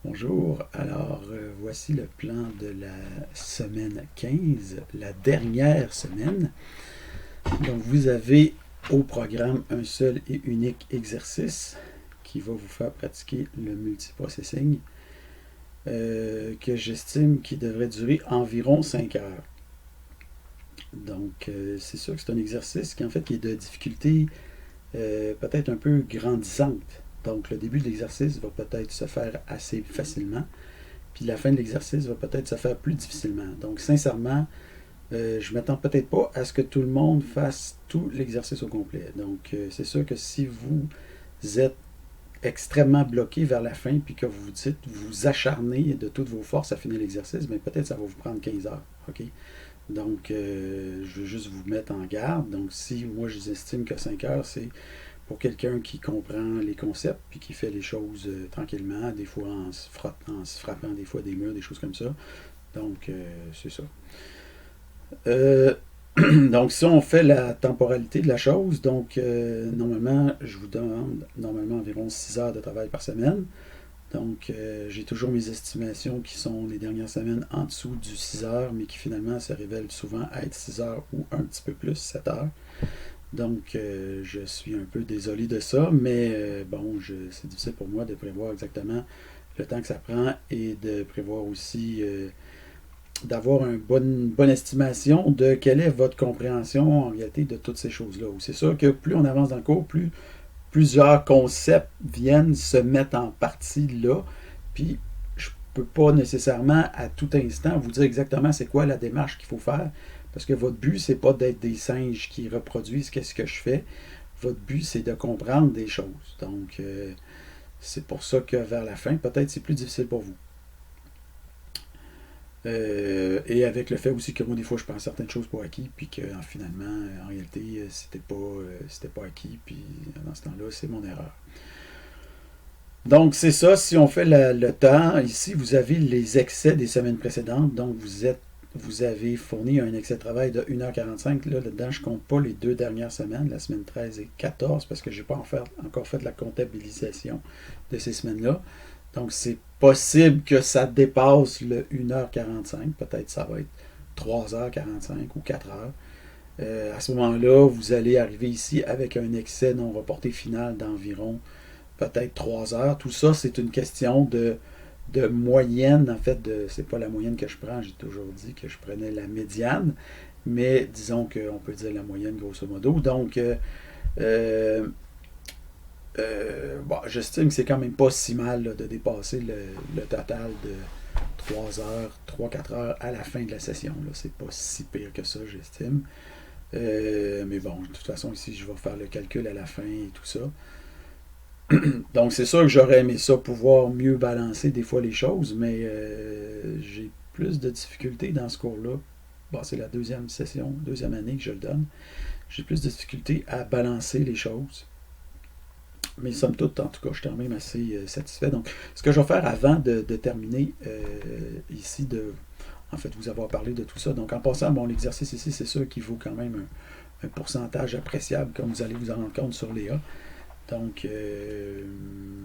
Bonjour, alors voici le plan de la semaine 15, la dernière semaine. Donc vous avez au programme un seul et unique exercice qui va vous faire pratiquer le multiprocessing que j'estime qui devrait durer environ 5 heures. Donc c'est sûr que c'est un exercice qui en fait qui est de difficulté peut-être un peu grandissante. Donc le début de l'exercice va peut-être se faire assez facilement. Puis la fin de l'exercice va peut-être se faire plus difficilement. Donc, sincèrement, je ne m'attends peut-être pas à ce que tout le monde fasse tout l'exercice au complet. Donc, c'est sûr que si vous êtes extrêmement bloqué vers la fin, puis que vous vous dites, vous acharnez de toutes vos forces à finir l'exercice, bien peut-être ça va vous prendre 15 heures. OK? Donc, je veux juste vous mettre en garde. Donc, si moi, je estime que 5 heures, c'est pour quelqu'un qui comprend les concepts puis qui fait les choses tranquillement, des fois en se frappant des fois des murs, des choses comme ça. Donc, c'est ça. Euh, donc, si on fait la temporalité de la chose, donc normalement, je vous demande normalement environ 6 heures de travail par semaine. Donc, j'ai toujours mes estimations qui sont les dernières semaines en dessous du 6 heures, mais qui finalement se révèlent souvent à être 6 heures ou un petit peu plus, 7 heures. Donc, je suis un peu désolé de ça, mais bon, c'est difficile pour moi de prévoir exactement le temps que ça prend et de prévoir aussi, d'avoir une bonne estimation de quelle est votre compréhension en réalité de toutes ces choses-là. C'est sûr que plus on avance dans le cours, plus plusieurs concepts viennent se mettre en partie là, puis je ne peux pas nécessairement à tout instant vous dire exactement c'est quoi la démarche qu'il faut faire, parce que votre but, c'est pas d'être des singes qui reproduisent qu'est-ce que je fais. Votre but, c'est de comprendre des choses. Donc, c'est pour ça que vers la fin, peut-être c'est plus difficile pour vous. Et avec le fait aussi que moi, des fois, je prends certaines choses pour acquis, puis que finalement, en réalité, c'était pas acquis, puis dans ce temps-là, c'est mon erreur. Donc, c'est ça. Si on fait le temps, ici, vous avez les excès des semaines précédentes. Donc, vous avez fourni un excès de travail de 1h45. Là-dedans, je ne compte pas les deux dernières semaines, la semaine 13 et 14, parce que je n'ai pas encore fait la comptabilisation de ces semaines-là. Donc, c'est possible que ça dépasse le 1h45. Peut-être ça va être 3h45 ou 4h. À ce moment-là, vous allez arriver ici avec un excès non reporté final d'environ peut-être 3 heures. Tout ça, c'est une question de moyenne. En fait, c'est pas la moyenne que je prends. J'ai toujours dit que je prenais la médiane. Mais disons qu'on peut dire la moyenne grosso modo. Donc, euh, bon, j'estime que c'est quand même pas si mal là, de dépasser le total de 3 heures, 3-4 heures à la fin de la session. Là. C'est pas si pire que ça, j'estime. Mais bon, de toute façon, ici, je vais faire le calcul à la fin et tout ça. Donc, c'est sûr que j'aurais aimé ça, pouvoir mieux balancer des fois les choses, mais j'ai plus de difficultés dans ce cours-là. Bon, c'est la deuxième session, deuxième année que je le donne. J'ai plus de difficultés à balancer les choses. Mais somme toute, en tout cas, je suis quand même assez satisfait. Donc, ce que je vais faire avant de terminer ici, en fait, vous avoir parlé de tout ça. Donc, en passant, bon, l'exercice ici, c'est sûr qu'il vaut quand même un pourcentage appréciable, comme vous allez vous en rendre compte sur les A. Donc,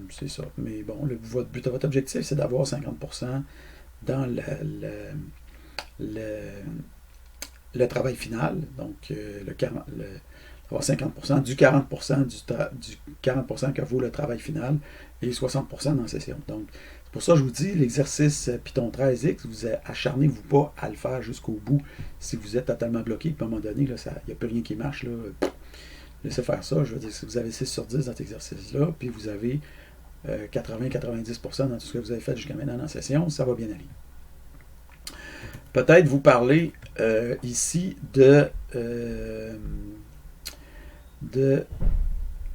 c'est ça. Mais bon, votre objectif, c'est d'avoir 50% dans le, le travail final. Donc, avoir 50% du 40% du 40% que vaut le travail final et 60% dans la session. Donc, c'est pour ça que je vous dis, l'exercice Python 13X, vous acharnez-vous pas à le faire jusqu'au bout si vous êtes totalement bloqué. Puis à un moment donné, il n'y a plus rien qui marche. Là, laissez faire ça. Je veux dire, si vous avez 6 sur 10 dans cet exercice-là, puis vous avez 80-90% dans tout ce que vous avez fait jusqu'à maintenant dans la session, ça va bien aller. Peut-être vous parler ici de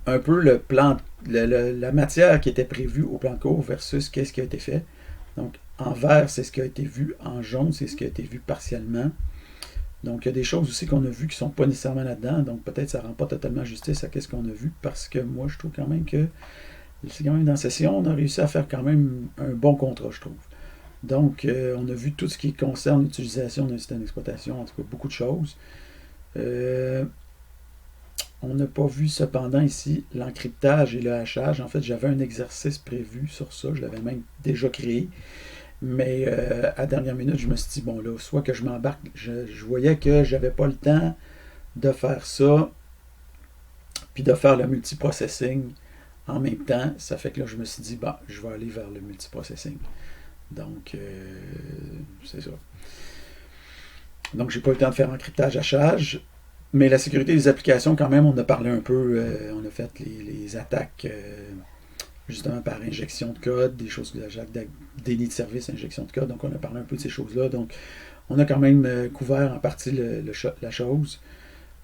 un peu le plan, la matière qui était prévue au plan de cours versus qu'est-ce qui a été fait. Donc, en vert, c'est ce qui a été vu. En jaune, c'est ce qui a été vu partiellement. Donc, il y a des choses aussi qu'on a vues qui ne sont pas nécessairement là-dedans. Donc, peut-être que ça ne rend pas totalement justice à ce qu'on a vu parce que moi, je trouve quand même que c'est quand même dans la session, on a réussi à faire quand même un bon contrat, je trouve. Donc, on a vu tout ce qui concerne l'utilisation d'un système d'exploitation, en tout cas beaucoup de choses. On n'a pas vu cependant ici l'encryptage et le hachage. En fait, j'avais un exercice prévu sur ça. Je l'avais même déjà créé. Mais à dernière minute, je me suis dit, bon là, soit que je m'embarque, je voyais que j'avais pas le temps de faire ça, puis de faire le multiprocessing en même temps. Ça fait que là, je me suis dit, bah, je vais aller vers le multiprocessing. Donc, c'est ça. Donc, j'ai pas eu le temps de faire encryptage, hachage. Mais la sécurité des applications, quand même, on a parlé un peu, on a fait les attaques justement par injection de code, des choses, déni de service, injection de code. Donc, on a parlé un peu de ces choses-là. Donc, on a quand même couvert en partie la chose.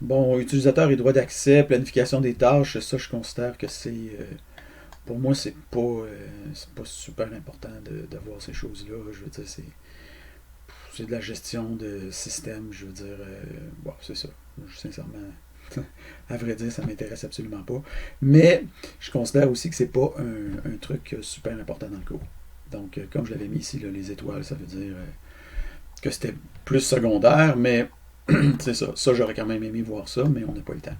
Bon, utilisateur et droit d'accès, planification des tâches, ça, je considère que c'est... pour moi, c'est pas super important de voir ces choses-là. Je veux dire, c'est de la gestion de système, je veux dire. Bon, c'est ça. Sincèrement, à vrai dire, ça m'intéresse absolument pas. Mais je considère aussi que c'est pas un truc super important dans le cours. Donc, comme je l'avais mis ici, là, les étoiles, ça veut dire que c'était plus secondaire, mais c'est ça. Ça, j'aurais quand même aimé voir ça, mais on n'a pas eu le temps.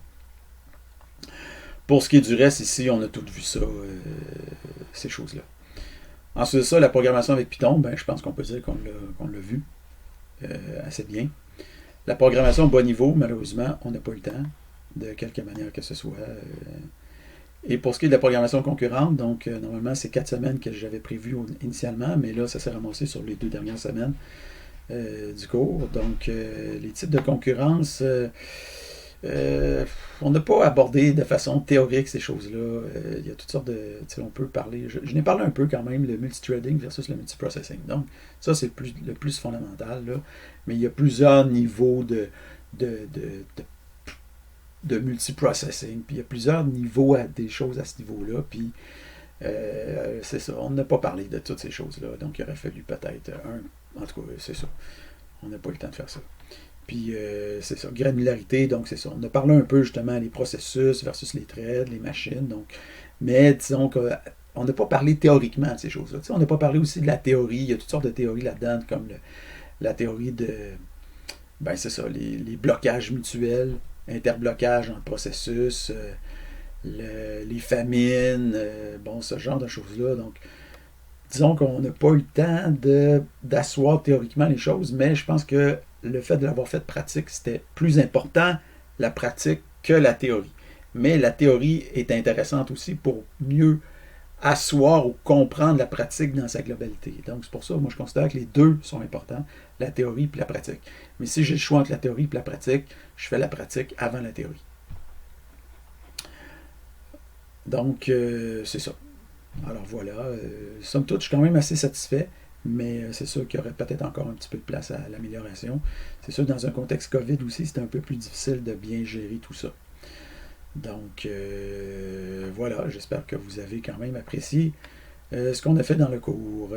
Pour ce qui est du reste, ici, on a tout vu ça, ces choses-là. Ensuite de ça, la programmation avec Python, ben, je pense qu'on peut dire qu'on l'a vu assez bien. La programmation au bas niveau, malheureusement, on n'a pas eu le temps, de quelque manière que ce soit. Et pour ce qui est de la programmation concurrente, donc normalement, c'est 4 semaines que j'avais prévu initialement, mais là, ça s'est ramassé sur les 2 dernières semaines du cours. Donc, les types de concurrence, on n'a pas abordé de façon théorique ces choses-là. Il y a toutes sortes de... On peut parler... Je n'ai parlé un peu quand même, le multithreading versus le multiprocessing. Donc, ça, c'est le plus fondamental. Là. Mais il y a plusieurs niveaux de multiprocessing. Puis il y a plusieurs niveaux des choses à ce niveau-là. Puis, c'est ça. On n'a pas parlé de toutes ces choses-là. Donc, il aurait fallu peut-être En tout cas, c'est ça. On n'a pas eu le temps de faire ça. Puis, c'est ça, granularité, donc c'est ça. On a parlé un peu justement des processus versus les threads, les machines. Donc, mais disons qu'on n'a pas parlé théoriquement de ces choses-là. On n'a pas parlé aussi de la théorie. Il y a toutes sortes de théories là-dedans, comme la théorie de, ben c'est ça, les blocages mutuels, interblocage entre processus, les famines, bon, ce genre de choses-là. Donc, disons qu'on n'a pas eu le temps d'asseoir théoriquement les choses, mais je pense que le fait de l'avoir fait pratique, c'était plus important la pratique que la théorie. Mais la théorie est intéressante aussi pour mieux asseoir ou comprendre la pratique dans sa globalité. Donc c'est pour ça, moi je considère que les deux sont importants, la théorie et la pratique. Mais si j'ai le choix entre la théorie et la pratique, je fais la pratique avant la théorie. Donc c'est ça. Alors voilà, somme toute, je suis quand même assez satisfait, mais c'est sûr qu'il y aurait peut-être encore un petit peu de place à l'amélioration. C'est sûr, dans un contexte COVID aussi, c'était un peu plus difficile de bien gérer tout ça. Donc voilà, j'espère que vous avez quand même apprécié ce qu'on a fait dans le cours.